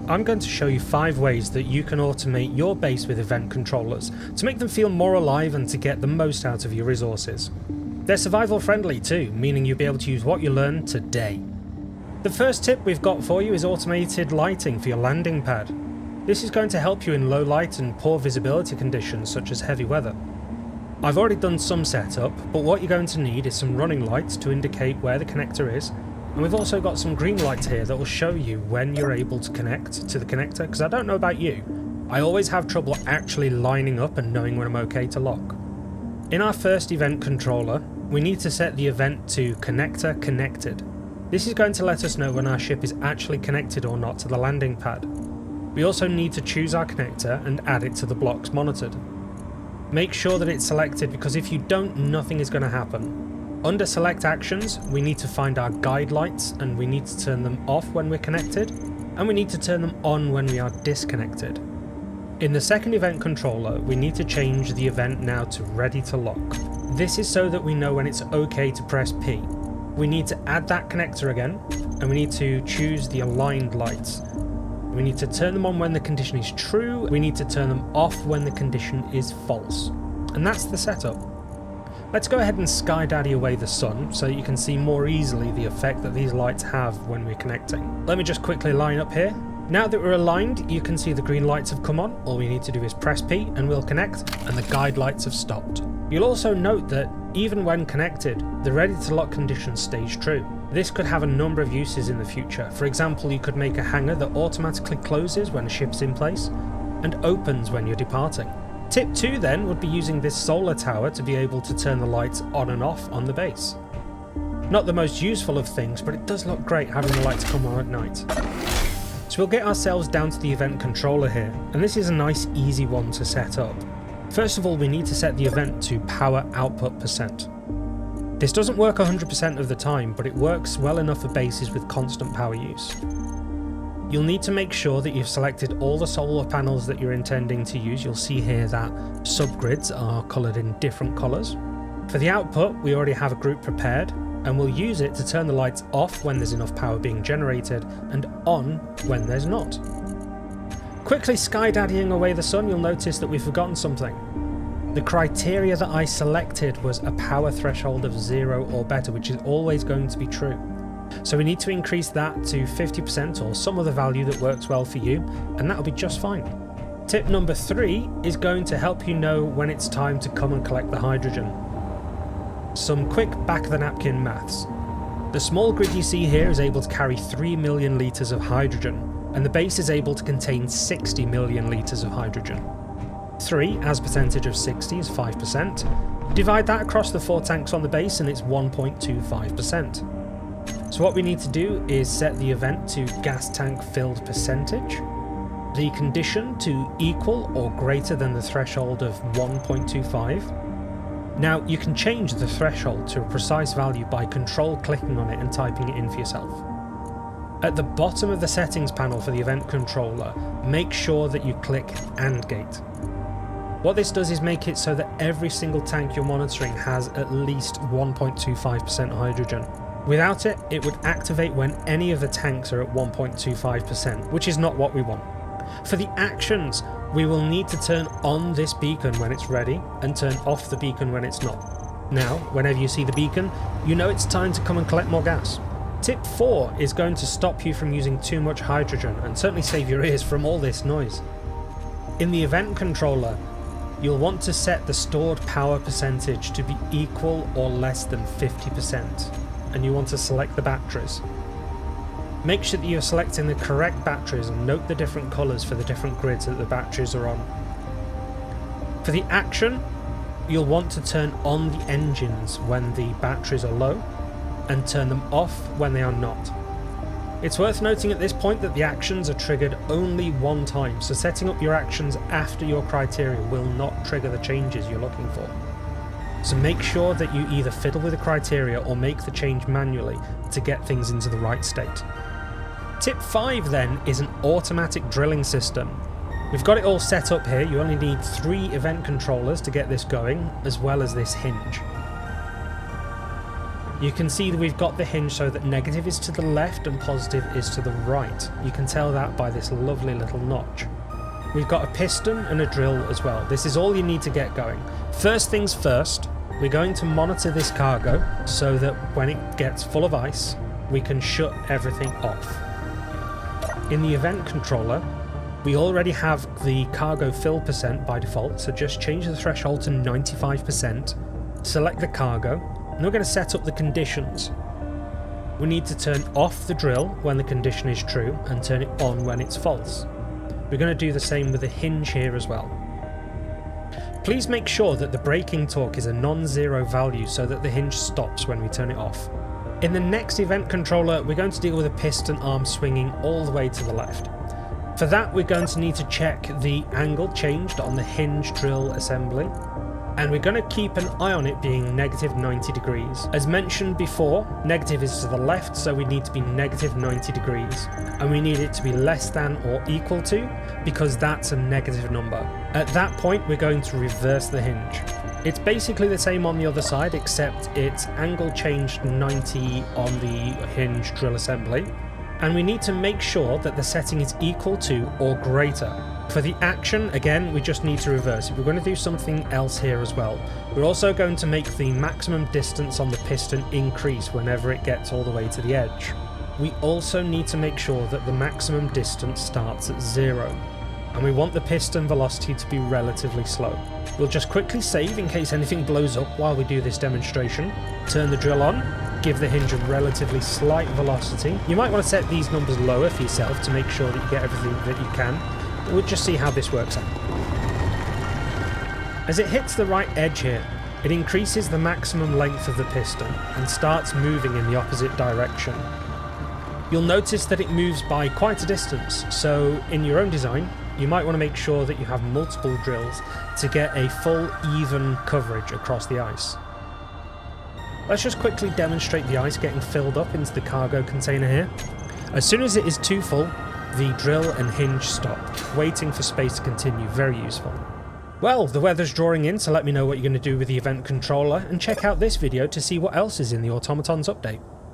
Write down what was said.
I'm going to show you 5 ways that you can automate your base with event controllers to make them feel more alive and to get the most out of your resources. They're survival friendly too, meaning you'll be able to use what you learn today. The first tip we've got for you is automated lighting for your landing pad. This is going to help you in low light and poor visibility conditions such as heavy weather. I've already done some setup, but what you're going to need is some running lights to indicate where the connector is, and we've also got some green lights here that will show you when you're able to connect to the connector, because I don't know about you, I always have trouble actually lining up and knowing when I'm okay to lock. In our first event controller, we need to set the event to connector connected. This is going to let us know when our ship is actually connected or not to the landing pad. We also need to choose our connector and add it to the blocks monitored. Make sure that it's selected, because if you don't, nothing is going to happen. Under select actions, we need to find our guide lights and we need to turn them off when we're connected, and we need to turn them on when we are disconnected. In the second event controller, we need to change the event now to ready to lock. This is so that we know when it's okay to press P. We need to add that connector again, and we need to choose the aligned lights. We need to turn them on when the condition is true, we need to turn them off when the condition is false. And that's the setup. Let's go ahead and sky daddy away the sun so you can see more easily the effect that these lights have when we're connecting. Let me just quickly line up here. Now that we're aligned, you can see the green lights have come on. All we need to do is press P and we'll connect, and the guide lights have stopped. You'll also note that even when connected, the ready to lock condition stays true. This could have a number of uses in the future. For example, you could make a hangar that automatically closes when a ship's in place and opens when you're departing. Tip 2 then would be using this solar tower to be able to turn the lights on and off on the base. Not the most useful of things, but it does look great having the lights come on at night. So we'll get ourselves down to the event controller here, and this is a nice easy one to set up. First of all, we need to set the event to power output %. This doesn't work 100% of the time, but it works well enough for bases with constant power use. You'll need to make sure that you've selected all the solar panels that you're intending to use. You'll see here that subgrids are coloured in different colours. For the output, we already have a group prepared, and we'll use it to turn the lights off when there's enough power being generated and on when there's not. Quickly skydaddying away the sun, you'll notice that we've forgotten something. The criteria that I selected was a power threshold of 0 or better, which is always going to be true. So we need to increase that to 50% or some other value that works well for you, and that'll be just fine. Tip number 3 is going to help you know when it's time to come and collect the hydrogen. Some quick back-of-the-napkin maths. The small grid you see here is able to carry 3 million litres of hydrogen, and the base is able to contain 60 million litres of hydrogen. 3 as percentage of 60 is 5%. Divide that across the 4 tanks on the base and it's 1.25%. So what we need to do is set the event to gas tank filled percentage, the condition to equal or greater than the threshold of 1.25. Now you can change the threshold to a precise value by control clicking on it and typing it in for yourself. At the bottom of the settings panel for the event controller, make sure that you click AND gate. What this does is make it so that every single tank you're monitoring has at least 1.25% hydrogen. Without it, it would activate when any of the tanks are at 1.25%, which is not what we want. For the actions, we will need to turn on this beacon when it's ready and turn off the beacon when it's not. Now, whenever you see the beacon, you know it's time to come and collect more gas. Tip 4 is going to stop you from using too much hydrogen and certainly save your ears from all this noise. In the event controller, you'll want to set the stored power percentage to be equal or less than 50%, and you want to select the batteries. Make sure that you're selecting the correct batteries and note the different colours for the different grids that the batteries are on. For the action, you'll want to turn on the engines when the batteries are low and turn them off when they are not. It's worth noting at this point that the actions are triggered only one time, so setting up your actions after your criteria will not trigger the changes you're looking for. So make sure that you either fiddle with the criteria or make the change manually to get things into the right state. Tip 5 then is an automatic drilling system. We've got it all set up here. You only need 3 event controllers to get this going, as well as this hinge. You can see that we've got the hinge so that negative is to the left and positive is to the right. You can tell that by this lovely little notch. We've got a piston and a drill as well. This is all you need to get going. First things first, we're going to monitor this cargo so that when it gets full of ice, we can shut everything off. In the event controller, we already have the cargo fill percent by default, so just change the threshold to 95%, select the cargo, and we're going to set up the conditions. We need to turn off the drill when the condition is true and turn it on when it's false. We're going to do the same with the hinge here as well. Please make sure that the braking torque is a non-zero value so that the hinge stops when we turn it off. In the next event controller, we're going to deal with a piston arm swinging all the way to the left. For that, we're going to need to check the angle changed on the hinge drill assembly, and we're going to keep an eye on it being negative 90 degrees. As mentioned before, negative is to the left, so we need to be negative 90 degrees, and we need it to be less than or equal to, because that's a negative number. At that point, we're going to reverse the hinge. It's basically the same on the other side, except it's angle changed 90 on the hinge drill assembly, and we need to make sure that the setting is equal to or greater. For the action, again, we just need to reverse it. We're going to do something else here as well. We're also going to make the maximum distance on the piston increase whenever it gets all the way to the edge. We also need to make sure that the maximum distance starts at 0. And we want the piston velocity to be relatively slow. We'll just quickly save in case anything blows up while we do this demonstration. Turn the drill on, give the hinge a relatively slight velocity. You might want to set these numbers lower for yourself to make sure that you get everything that you can. We'll just see how this works out. As it hits the right edge here, it increases the maximum length of the piston and starts moving in the opposite direction. You'll notice that it moves by quite a distance, so in your own design, you might want to make sure that you have multiple drills to get a full, even coverage across the ice. Let's just quickly demonstrate the ice getting filled up into the cargo container here. As soon as it is too full, the drill and hinge stop. Waiting for space to continue, very useful. Well, the weather's drawing in, so let me know what you're going to do with the event controller, and check out this video to see what else is in the Automatons update.